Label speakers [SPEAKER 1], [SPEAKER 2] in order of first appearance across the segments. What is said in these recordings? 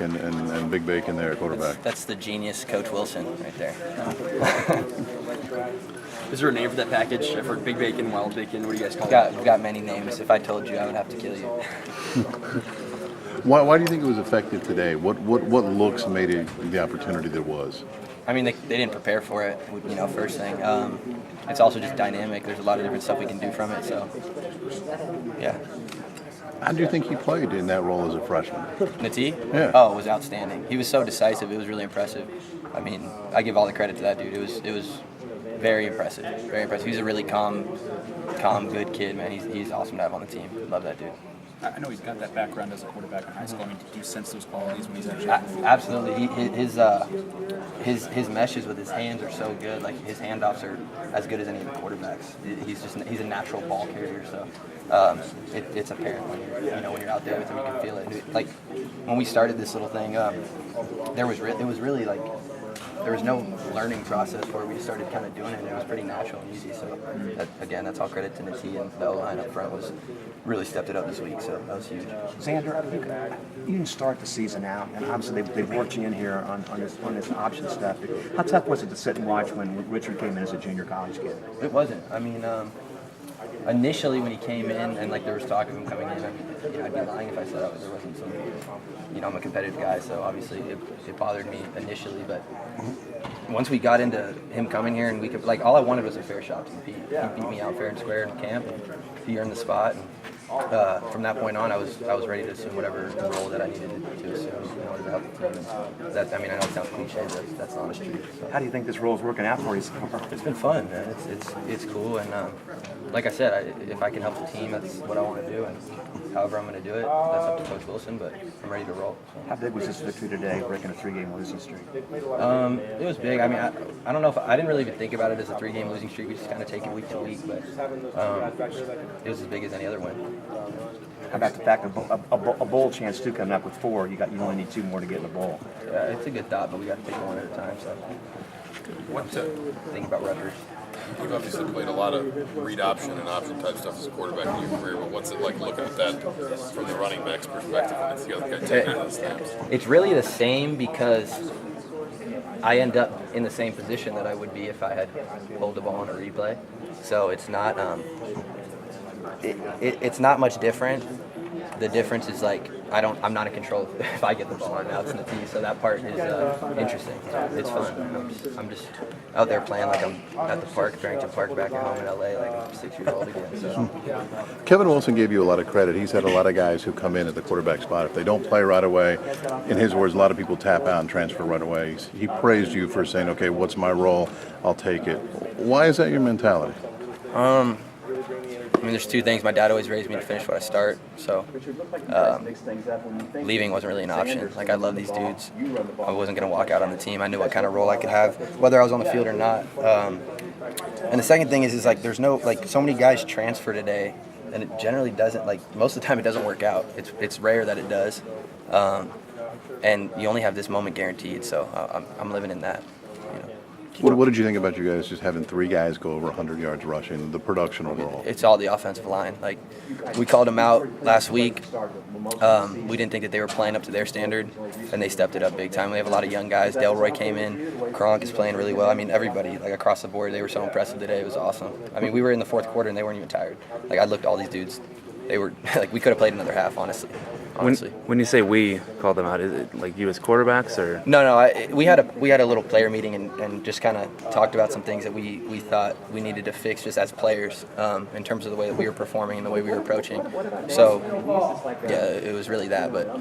[SPEAKER 1] Mack and Big Bacon there at quarterback.
[SPEAKER 2] That's the genius Coach Wilson right there.
[SPEAKER 3] Is there a name for that package? For Big Bacon, Wild Bacon? What do you guys call it?
[SPEAKER 2] We've got many names. If I told you, I would have to kill you.
[SPEAKER 1] Why do you think it was effective today? What looks made it the opportunity there was?
[SPEAKER 2] I mean, they didn't prepare for it, first thing. It's also just dynamic. There's a lot of different stuff we can do from it, so, yeah.
[SPEAKER 1] How do you think he played in that role as a freshman?
[SPEAKER 2] Nati?
[SPEAKER 1] Yeah.
[SPEAKER 2] Oh, it was outstanding. He was so decisive. It was really impressive. I mean, I give all the credit to that dude. It was very impressive. Very impressive. He's a really calm, good kid, man. He's awesome to have on the team. Love that dude.
[SPEAKER 4] I know he's got that background as a quarterback in high school. I mean, do you sense those qualities when he's actually
[SPEAKER 2] Absolutely. His meshes with his hands are so good. Like, his handoffs are as good as any of the quarterbacks. He's a natural ball carrier. So it's apparent when you're out there with him. You can feel it. Like, when we started this little thing, there was no learning process where we just started kind of doing it, and it was pretty natural and easy. So, that's all credit to Nati, and the O-line up front really stepped it up this week, so that was huge.
[SPEAKER 5] Zander, you didn't start the season out, and obviously they've worked you in here on this option stuff. How tough was it to sit and watch when Richard came in as a junior college kid?
[SPEAKER 2] It wasn't. I mean, initially when he came in and there was talk of him coming in, I'd be lying if I said there wasn't some. I'm a competitive guy, so obviously it bothered me initially. But once we got into him coming here, and we could all I wanted was a fair shot to compete. He beat me out fair and square in camp, and he earned the spot. And from that point on, I was ready to assume whatever role that I needed to assume in order to help the team. And I know it sounds cliche, but that's the honest truth. So.
[SPEAKER 5] How do you think this role is working out for you?
[SPEAKER 2] It's been fun, man. It's cool, and like I said, if I can help the team, that's what I want to do. And however I'm going to do it, that's up to Coach Wilson. But I'm ready to roll. So.
[SPEAKER 5] How big was this victory today, breaking a 3-game losing streak?
[SPEAKER 2] It was big. I mean, I don't know if I didn't really even think about it as a 3-game losing streak. We just kind of take it week to week, but it was as big as any other win.
[SPEAKER 5] How about the fact of a bowl chance too coming up with 4? You only need 2 more to get in the bowl.
[SPEAKER 2] Yeah, it's a good thought, but we got to take one at a time. So think about Rutgers.
[SPEAKER 6] You've obviously played a lot of read option and option type stuff as a quarterback in your career, but what's it like looking at that from the running back's perspective when it's the other guy taking the snaps?
[SPEAKER 2] It's really the same because I end up in the same position that I would be if I had pulled the ball on a replay. So it's not it's not much different. The difference is I'm not in control if I get the ball. Now it's in the tee, so that part is interesting. It's fun. I'm just out there playing like I'm at the park, Barrington Park back at home in LA, like I'm 6 years old again. So.
[SPEAKER 1] Kevin Wilson gave you a lot of credit. He's had a lot of guys who come in at the quarterback spot. If they don't play right away, in his words, a lot of people tap out and transfer right away. He praised you for saying, okay, what's my role? I'll take it. Why is that your mentality?
[SPEAKER 2] I mean, there's 2 things. My dad always raised me to finish what I start, so leaving wasn't really an option. I love these dudes. I wasn't going to walk out on the team. I knew what kind of role I could have, whether I was on the field or not. And the second thing is there's no, so many guys transfer today, and it generally doesn't, most of the time it doesn't work out. It's rare that it does. And you only have this moment guaranteed, so I'm living in that.
[SPEAKER 1] What did you think about you guys just having 3 guys go over 100 yards rushing, the production overall?
[SPEAKER 2] It's all the offensive line. We called them out last week. We didn't think that they were playing up to their standard, and they stepped it up big time. We have a lot of young guys. Delroy came in. Kronk is playing really well. I mean, everybody, across the board, they were so impressive today. It was awesome. I mean, we were in the 4th quarter, and they weren't even tired. I looked at all these dudes. They were, we could have played another half, honestly.
[SPEAKER 7] When you say we called them out, is it you as quarterbacks or?
[SPEAKER 2] No. We had a little player meeting and just kind of talked about some things that we thought we needed to fix just as players in terms of the way that we were performing and the way we were approaching. So yeah, it was really that. But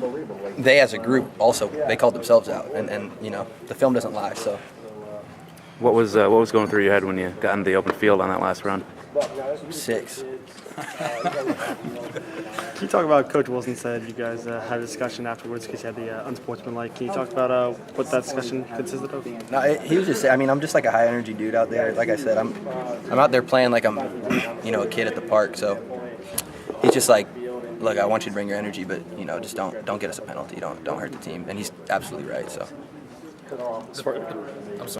[SPEAKER 2] they as a group also they called themselves out and the film doesn't lie. So
[SPEAKER 7] what was going through your head when you got into the open field on that last run?
[SPEAKER 2] 6.
[SPEAKER 8] Can you talk about Coach Wilson said you guys had a discussion afterwards because you had the unsportsmanlike. Can you talk about what that discussion consisted of?
[SPEAKER 2] No, he was just saying, I'm just a high energy dude out there. Like I said, I'm out there playing like I'm a kid at the park. So he's just look, I want you to bring your energy, but just don't get us a penalty. Don't hurt the team. And he's absolutely right. So.
[SPEAKER 6] I'm sorry.